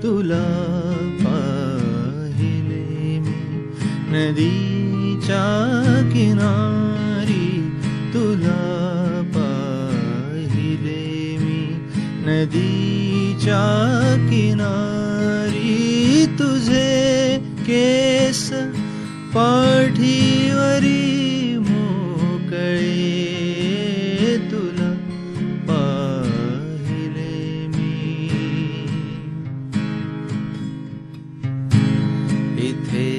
तुला पाहिले मी नदीच्या किनारी, तुला पाहिले मी नदीच्या किनारी. तुझे केस पाठीवरी मोकळे, तुला पाहिले मी. इथे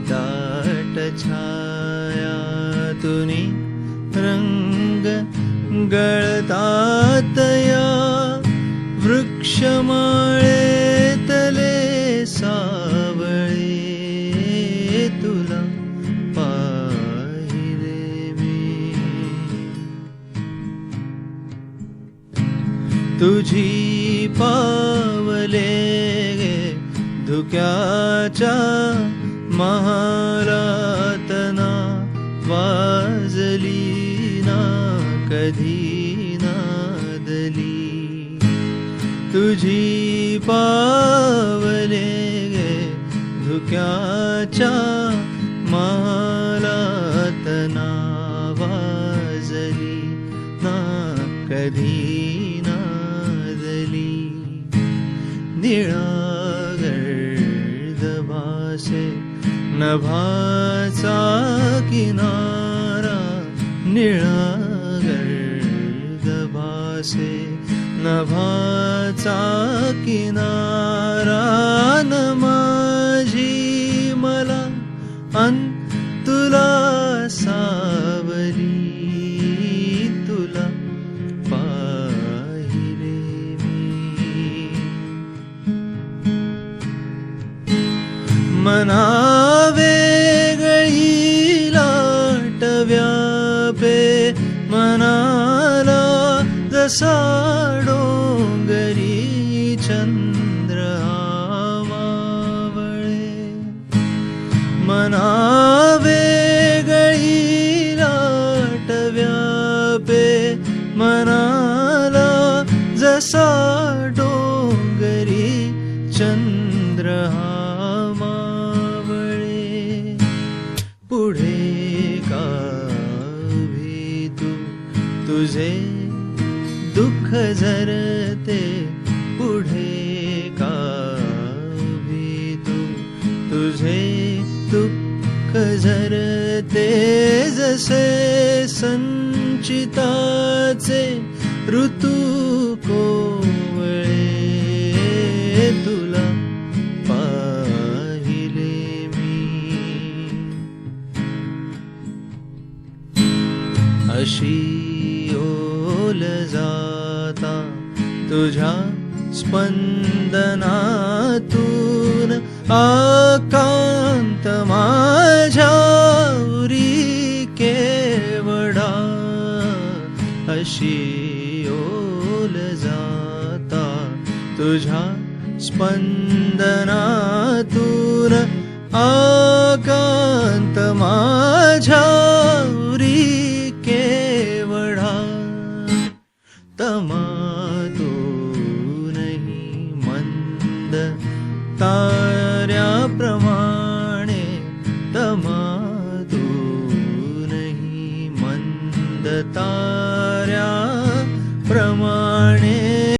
दाट छाया तुनी रंग गळतात या वृक्षमाळेतले सावळे, तुला पाहिले मी. तुझी पावले धुक्याच्या महालात ना वाजली ना कधी नादली. तुझी पावले धुक्याच्या महालात ना वाजली ना कधी नादली. निळा गर्द भासे नभाचा किनारा, निळा गर्द भासे नभाचा किनारा. न माझी मला अन तुला सावली, तुला पाहिले मी. मना वेगळी लाट व्यापे मनाला जसा डोंगरी चंद्र मावळे. मना वेगळी लाट व्यापे मनाला जसा डोंगरी चंद्र मावळे. पुढे का उभी तू तुझे दुःख झरते, पुढे का उभी तू तुझे दुःख झरते. जसे संचिताचे ऋतू कोवळे, तुला पाहिले मी. अशी ओल जाता तुझ्या स्पंदनातून आकांत माझ्या उरी केवढा. अशी ओल जाता तुझ्या स्पंदनातून आकांत माझ्या उरी केवढा. तमातूनही मंद ताऱ्याप्रमाणे, तमातूनही मंद ताऱ्याप्रमाणे